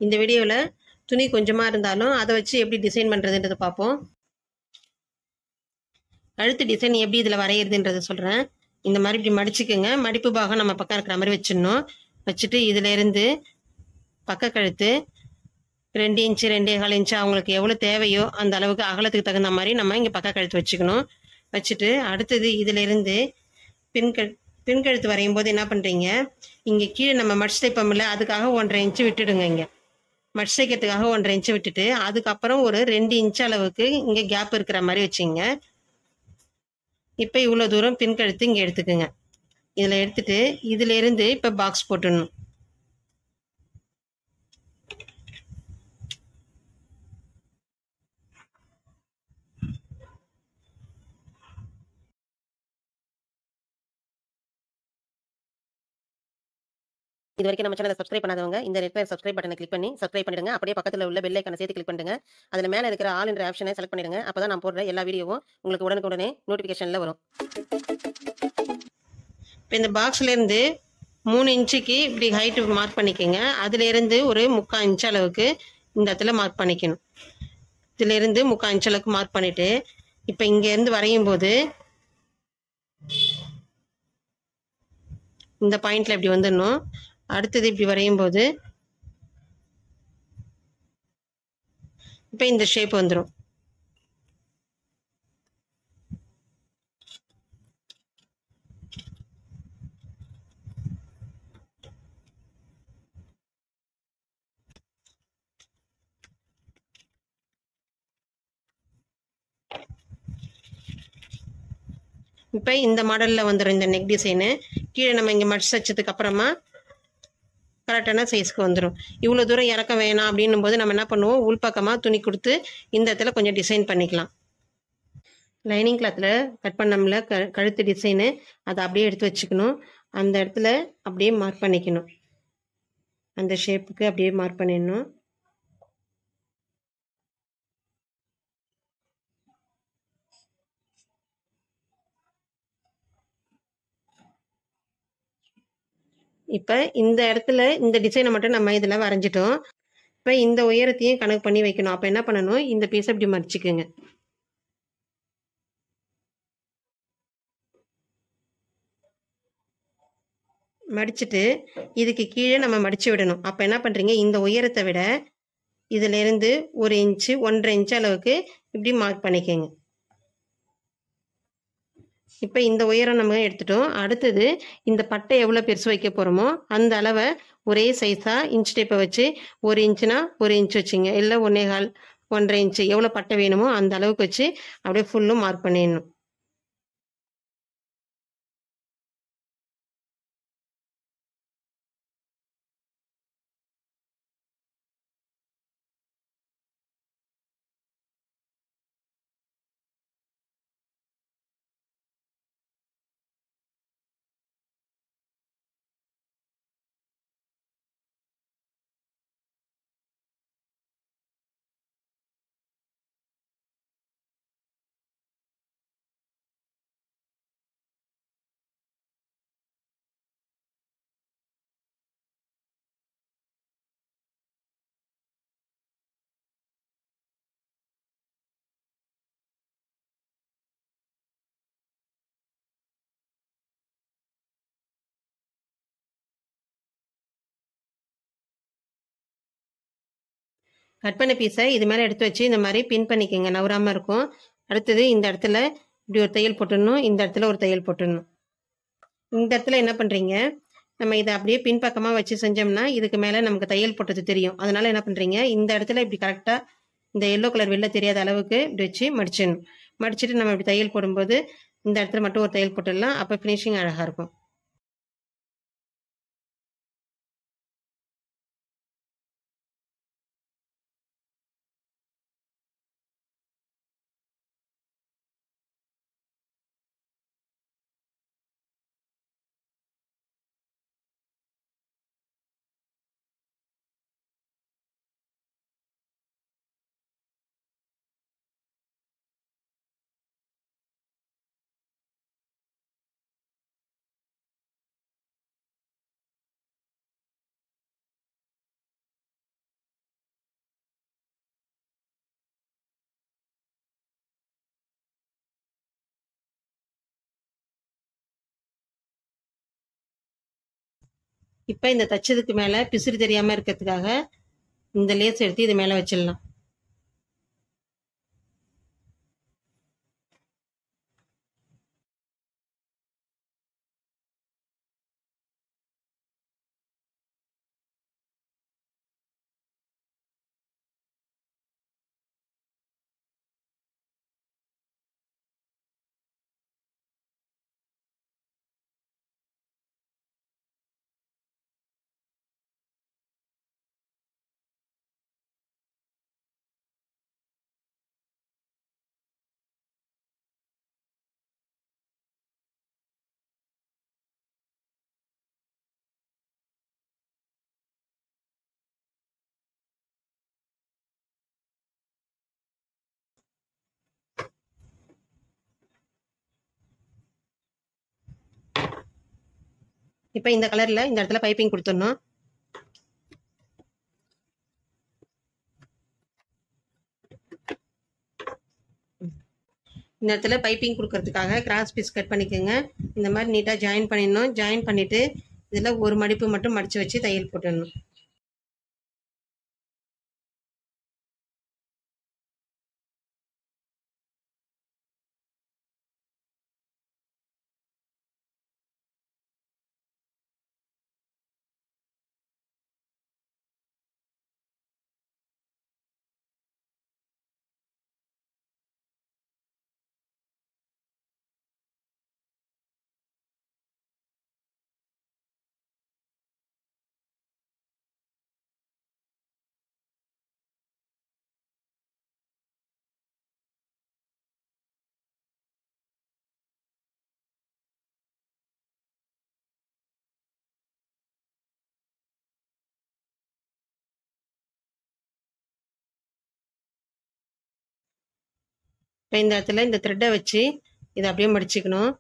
இந்த வீடியோவில் துணி கொஞ்சமாக இருந்தாலும் அதை வச்சு எப்படி டிசைன் பண்ணுறதுன்றதை பார்ப்போம். கழுத்து டிசைன் எப்படி இதில் வரைகிறதுன்றதை சொல்கிறேன். இந்த மாதிரி இப்படி மடிச்சுக்குங்க. மடிப்பு பாகம் நம்ம பக்கம் இருக்கிற மாதிரி வச்சிடணும். வச்சுட்டு இதிலேருந்து பக்க கழுத்து 2 இன்ச்சு 2.25 இன்ச்சு அவங்களுக்கு எவ்வளோ தேவையோ அந்த அளவுக்கு அகலத்துக்கு தகுந்த மாதிரி நம்ம இங்கே பக்க கழுத்து வச்சுக்கணும். வச்சுட்டு அடுத்தது இதிலேருந்து பின்கழுத்து வரையும் போது என்ன பண்ணுறீங்க, இங்கே கீழே நம்ம மடிச்சு தைப்போம்ல, அதுக்காக 1.5 இன்ச்சு விட்டுடுங்க. இங்கே மடிச்சு தைக்கிறதுக்காக 1.5 இன்ச்சு விட்டுட்டு அதுக்கப்புறம் ஒரு 2 இன்ச்சு அளவுக்கு இங்கே கேப் இருக்கிற மாதிரி வச்சுங்க. இப்போ இவ்வளோ தூரம் பின்கழுத்து இங்கே எடுத்துக்குங்க. இதில் எடுத்துட்டு இதிலேருந்து இப்போ பாக்ஸ் போட்டுடணும். இது வரைக்கும் நம்ம சேனலை சப்ஸ்கிரைப் பண்ணாதவங்க இந்த ரெட் கலர் சப்ஸ்கிரைப் பட்டனை கிளிக் பண்ணி சப்ஸ்கிரைப் பண்ணிடுங்க. அப்படியே பக்கத்தில் உள்ள பெல் ஐக்கானை சேர்த்து கிளிக் பண்ணுங்க. அதில் மேலே இருக்கிற ஆல் என்ற ஆப்ஷனை செலக்ட் பண்ணிடுங்க. அப்பதான் நான் போடுற எல்லா வீடியோவும் உங்களுக்கு உடனுக்குடனே நோட்டிஃபிகேஷனில் வரும். இப்போ இந்த பாக்ஸ்லேருந்து 3 இன்ச்சுக்கு இப்படி ஹைட்டு மார்க் பண்ணிக்கோங்க. அதுலேருந்து ஒரு 3/4 இன்ச்சு அளவுக்கு இந்த இடத்துல மார்க் பண்ணிக்கணும். இதுலேருந்து 3/4 இன்ச்சு அளவுக்கு மார்க் பண்ணிவிட்டு இப்போ இங்கேருந்து வரையும் போது இந்த பாயிண்டில் இப்படி வந்துடணும். அடுத்தது இப்படி வரையும் போது இப்போ இந்த ஷேப் வந்துடும். இப்போ இந்த மாடலில் வந்துடும் இந்த நெக் டிசைனு. கீழே நம்ம இங்கே மடிச்சு வச்சதுக்கு அப்புறமா கரெக்டான சைஸ்க்கு வந்துடும். இவ்வளோ தூரம் இறக்க வேணாம் அப்படின்னும் போது நம்ம என்ன பண்ணுவோம், உள்பக்கமாக துணி கொடுத்து இந்த இடத்துல கொஞ்சம் டிசைன் பண்ணிக்கலாம். லைனிங் கிளாத்தில் கட் பண்ணோம்ல கழுத்து டிசைனு, அதை அப்படியே எடுத்து வச்சுக்கணும். அந்த இடத்துல அப்படியே மார்க் பண்ணிக்கணும். அந்த ஷேப்புக்கு அப்படியே மார்க் பண்ணிடணும். இப்போ இந்த இடத்துல இந்த டிசைனை மட்டும் நம்ம இதில் வரைஞ்சிட்டோம். இப்போ இந்த உயரத்தையும் கணக்கு பண்ணி வைக்கணும். அப்போ என்ன பண்ணணும், இந்த பீஸை இப்படி மடிச்சுக்குங்க. மடிச்சுட்டு இதுக்கு கீழே நம்ம மடிச்சு விடணும். அப்போ என்ன பண்ணுறீங்க, இந்த உயரத்தை விட இதிலேருந்து 1 இன்ச்சு 1.5 இன்ச்சு அளவுக்கு இப்படி மார்க் பண்ணிக்கோங்க. இப்போ இந்த உயரம் நம்ம எடுத்துட்டோம். அடுத்தது இந்த பட்டை எவ்வளோ பெருசு வைக்க போகிறோமோ அந்த அளவை ஒரே சைஸாக இன்ச் டேப்பை வச்சு 1 இன்ச்சுனா 1 இன்ச் வச்சுங்க. இல்லை 1.25 1.5 இன்ச்சு எவ்வளோ பட்டை வேணுமோ அந்த அளவுக்கு வச்சு அப்படியே ஃபுல்லும் மார்க் பண்ணிடணும். கட் பண்ண பீஸை இது மேலே எடுத்து வச்சு இந்த மாதிரி பின் பண்ணிக்கோங்க, நவராமல் இருக்கும். அடுத்தது இந்த இடத்துல இப்படி ஒரு தையல் போட்டுடணும். இந்த இடத்துல ஒரு தையல் போட்டுடணும். இந்த இடத்துல என்ன பண்ணுறீங்க, நம்ம இதை அப்படியே பின்பக்கமாக வச்சு செஞ்சோம்னா இதுக்கு மேலே நமக்கு தையல் போட்டது தெரியும். அதனால என்ன பண்ணுறீங்க, இந்த இடத்துல இப்படி கரெக்டாக இந்த எல்லோ கலர் வெளில தெரியாத அளவுக்கு இப்படி வச்சு மடிச்சிடணும். மடிச்சுட்டு நம்ம இப்படி தையல் போடும்போது இந்த இடத்துல மட்டும் ஒரு தையல் போட்டுடலாம். அப்போ ஃபினிஷிங் அழகாக இருக்கும். இப்போ இந்த தச்சதுக்கு மேலே பிசுறு தெரியாமல் இருக்கிறதுக்காக இந்த லேஸ் எடுத்து இது மேலே வச்சிடலாம். இப்போ இந்த கலரில் இந்த இடத்துல பைப்பிங் கொடுத்துடணும். இந்த இடத்துல பைப்பிங் கொடுக்கறதுக்காக கிராஸ் பீஸ் கட் பண்ணிக்கோங்க. இந்த மாதிரி நீட்டாக ஜாயின் பண்ணிடணும். ஜாயின் பண்ணிவிட்டு இதில் ஒரு மடிப்பு மட்டும் மடித்து வச்சு தையல் போட்டுடணும். இப்போ இந்த இடத்துல இந்த த்ரெட்டை வச்சு இதை அப்படியே மடிச்சுக்கணும்.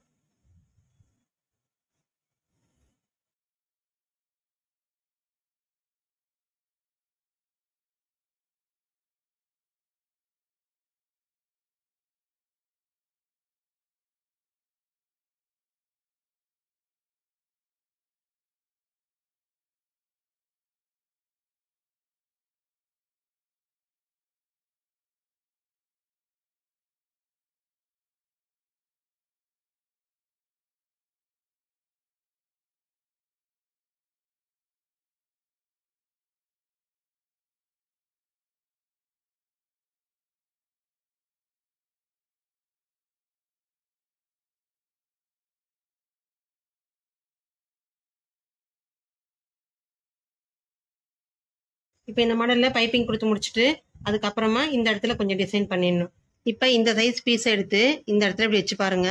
இப்போ இந்த மாடலில் பைப்பிங் கொடுத்து முடிச்சுட்டு அதுக்கப்புறமா இந்த இடத்துல கொஞ்சம் டிசைன் பண்ணிடணும். இப்போ இந்த சைஸ் பீஸை எடுத்து இந்த இடத்துல இப்படி வச்சு பாருங்க.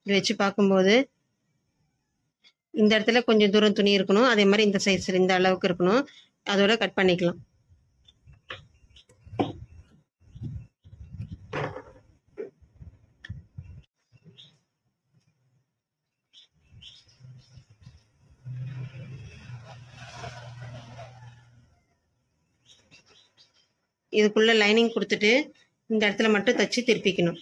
இப்படி வச்சு பார்க்கும்போது இந்த இடத்துல கொஞ்சம் தூரம் துணி இருக்கணும். அதே மாதிரி இந்த சைஸ் இந்த அளவுக்கு இருக்கணும். அதோட கட் பண்ணிக்கலாம். இதுக்குள்ள லைனிங் கொடுத்துட்டு இந்த இடத்துல மட்டும் தச்சு திருப்பிக்கணும்.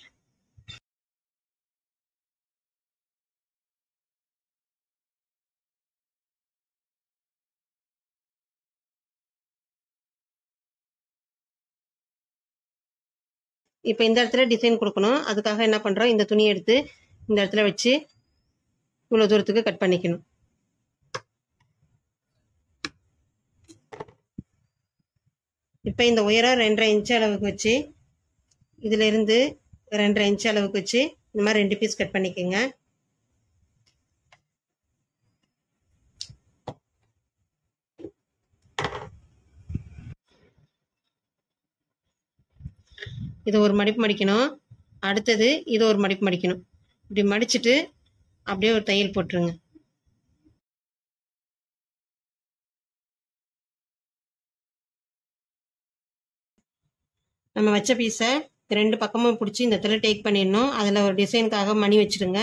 இப்போ இந்த இடத்துல டிசைன் கொடுக்கணும். அதுக்காக என்ன பண்ணுறோம், இந்த துணியை எடுத்து இந்த இடத்துல வச்சு இவ்வளோ தூரத்துக்கு கட் பண்ணிக்கணும். இப்போ இந்த உயரம் 2.5 இன்ச்சு அளவுக்கு வச்சு இதுல இருந்து 2.5 இன்ச்சு அளவுக்கு வச்சு இந்த மாதிரி 2 பீஸ் கட் பண்ணிக்கோங்க. இது ஒரு மடிப்பு மடிக்கணும். அடுத்தது இது ஒரு மடிப்பு மடிக்கணும். இப்படி மடிச்சுட்டு அப்படியே ஒரு தையல் போட்டுருங்க. நம்ம வச்ச பீஸை 2 பக்கமும் பிடிச்சி இந்த இடத்துல டேக் பண்ணிடணும். அதில் ஒரு டிசைனுக்காக மணி வச்சுடுங்க.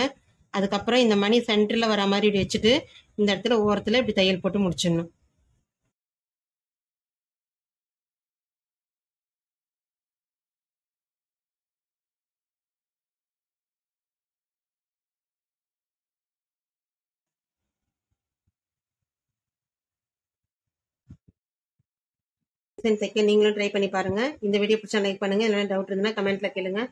அதுக்கப்புறம் இந்த மணி சென்டரில் வர மாதிரி இப்படி வச்சுட்டு இந்த இடத்துல ஓரத்தில் இப்படி தையல் போட்டு முடிச்சிடணும். தைக்க நீங்களும் ட்ரை பண்ணி பாருங்க. இந்த வீடியோ பிடிச்சா லைக் பண்ணுங்க. இல்லைன்னா டவுட் இருந்தால் கமெண்ட்ல கேளுங்க.